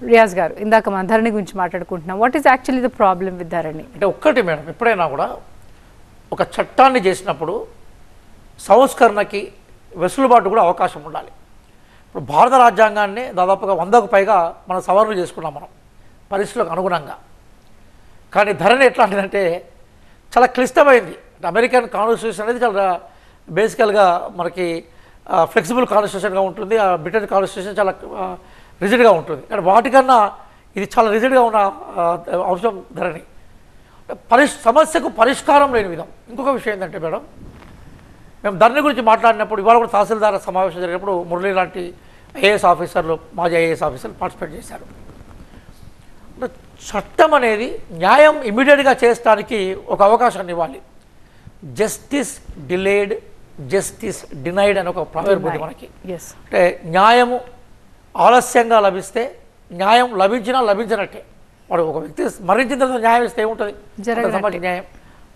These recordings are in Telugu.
రియాజ్ గారు ఇందాక మనం ధరణి గురించి మాట్లాడుకుంటున్నాం. What is actually the problem with Dharani? అంటే ఒక్కటి మేడం, ఎప్పుడైనా కూడా ఒక చట్టాన్ని చేసినప్పుడు సంస్కరణకి వెసులుబాటు కూడా అవకాశం ఉండాలి. ఇప్పుడు భారత రాజ్యాంగాన్ని దాదాపుగా 100కు పైగా మనం సవరణలు చేసుకున్నాం మనం పరిస్థితులకు అనుగుణంగా. కానీ ధరణి ఎట్లాంటిదంటే చాలా క్లిష్టమైంది. అమెరికన్ కాన్స్టిట్యూషన్ అనేది చాలా బేసికల్గా మనకి ఫ్లెక్సిబుల్ కాన్స్టిట్యూషన్గా ఉంటుంది. బ్రిటన్ కాన్స్టిట్యూషన్ చాలా రిజిడ్గా ఉంటుంది. కానీ వాటికన్నా ఇది చాలా రిజిడ్గా ఉన్న అంశం ధరణి. సమస్యకు పరిష్కారం లేని విధం. ఇంకొక విషయం ఏంటంటే మేడం, మేము ధరణి గురించి మాట్లాడినప్పుడు ఇవాళ కూడా తహసీల్దార్ సమావేశం జరిగినప్పుడు మురళి లాంటి ఐఏఎస్ ఆఫీసర్లు, మాజీ ఐఏఎస్ ఆఫీసర్లు పార్టిసిపేట్ చేశారు. చట్టం అనేది న్యాయం ఇమీడియట్గా చేయడానికి ఒక అవకాశాన్ని ఇవ్వాలి. జస్టిస్ డిలేడ్, జస్టిస్ డినైడ్ అని ఒక ప్రావెర్బ్ ఉంది మనకి. అంటే న్యాయము ఆలస్యంగా లభిస్తే న్యాయం లభించినా లభించినట్టే. వాడు ఒక వ్యక్తి మరణించిన తర్వాత న్యాయం ఇస్తే ఏముంటుంది? న్యాయం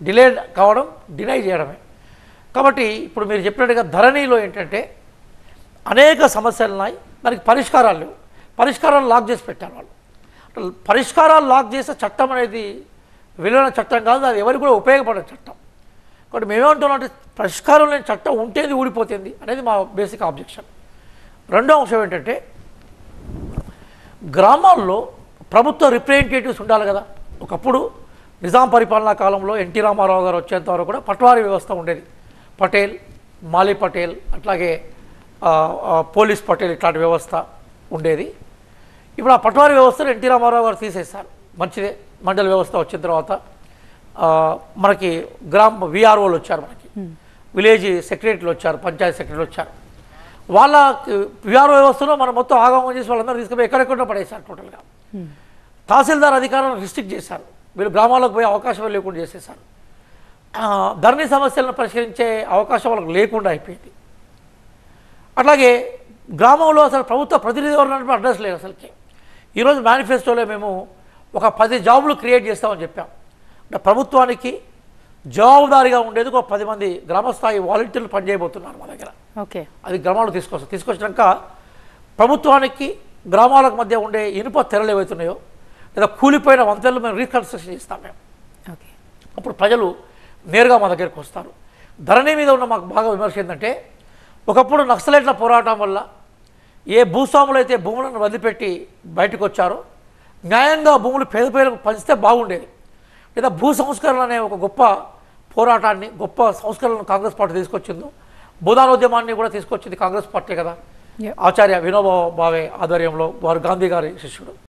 డిలేడ్ కావడం, డినై చేయడమే. కాబట్టి ఇప్పుడు మీరు చెప్పినట్టుగా ధరణిలో ఏంటంటే అనేక సమస్యలు ఉన్నాయి, దానికి పరిష్కారాలు లేవు. పరిష్కారాలు లాక్ చేసి పెట్టారు వాళ్ళు. పరిష్కారాలు లాక్ చేసే చట్టం అనేది విలువైన చట్టం కాదు, అది ఎవరికి కూడా ఉపయోగపడే చట్టం. కాబట్టి మేమేమంటున్నాం అంటే పరిష్కారం లేని చట్టం ఉంటేది ఊడిపోతుంది అనేది మా బేసిక్ ఆబ్జెక్షన్. రెండో అంశం ఏంటంటే గ్రామాల్లో ప్రభుత్వ రిప్రజెంటేటివ్స్ ఉండాలి కదా. ఒకప్పుడు నిజాం పరిపాలనా కాలంలో ఎన్టీ రామారావు గారు వచ్చేంత వరకు కూడా పట్వారీ వ్యవస్థ ఉండేది. పటేల్, మాలీ పటేల్, అట్లాగే పోలీస్ పటేల్ ఇట్లాంటి వ్యవస్థ ఉండేది. ఇప్పుడు ఆ పట్వారీ వ్యవస్థను ఎన్టీ రామారావు గారు తీసేశారు. మంచిదే. మండల వ్యవస్థ వచ్చిన తర్వాత మనకి విఆర్ఓలు వచ్చారు, మనకి విలేజ్ సెక్రటరీలు వచ్చారు, పంచాయతీ సెక్రటరీలు వచ్చారు. వాళ్ళ విఆర్ఓ వ్యవస్థలో మనం మొత్తం ఆగమనం చేసి వాళ్ళందరూ తీసుకుపోయి ఎక్కడెక్కడో పడేశారు. టోటల్గా తహసీల్దార్ అధికారులను రిస్ట్రిక్ట్ చేశారు. వీళ్ళు గ్రామాలకు పోయే అవకాశం లేకుండా చేసేశారు. ధరణి సమస్యలను పరిష్కరించే అవకాశం వాళ్ళకు లేకుండా అయిపోయింది. అట్లాగే గ్రామంలో అసలు ప్రభుత్వ ప్రతినిధి ఎవరు అడ్రస్ లేదు అసలుకి. ఈరోజు మేనిఫెస్టోలో మేము ఒక 10 జాబులు క్రియేట్ చేస్తామని చెప్పాం. అంటే ప్రభుత్వానికి జవాబుదారీగా ఉండేది ఒక 10 మంది గ్రామస్థాయి వాలంటీర్లు పనిచేయబోతున్నారు మా దగ్గర. ఓకే, అది గ్రామాలకు తీసుకొచ్చినాక ప్రభుత్వానికి గ్రామాలకు మధ్య ఉండే ఇనుప తెరలు ఏవైతున్నాయో లేదా కూలిపోయిన వంతెనలు మేము రీకన్స్ట్రక్షన్ చేస్తాం మేము. ఓకే, అప్పుడు ప్రజలు నేరుగా మా దగ్గరికి వస్తారు. ధరణి మీద ఉన్న మాకు బాగా విమర్శ ఏంటంటే ఒకప్పుడు నక్సలైట్ల పోరాటం వల్ల ఏ భూస్వాములు అయితే భూములను వదిలిపెట్టి బయటకు వచ్చారో న్యాయంగా భూములు పేద పేదలకు పంచితే బాగుండేది. లేదా భూ సంస్కరణ అనే ఒక గొప్ప పోరాటాన్ని, గొప్ప సంస్కరణను కాంగ్రెస్ పార్టీ తీసుకొచ్చిందో, భూదానోద్యమాన్ని కూడా తీసుకొచ్చింది కాంగ్రెస్ పార్టీ కదా. ఆచార్య వినోబా భావే ఆధ్వర్యంలో, వారు గాంధీ గారి శిష్యుడు.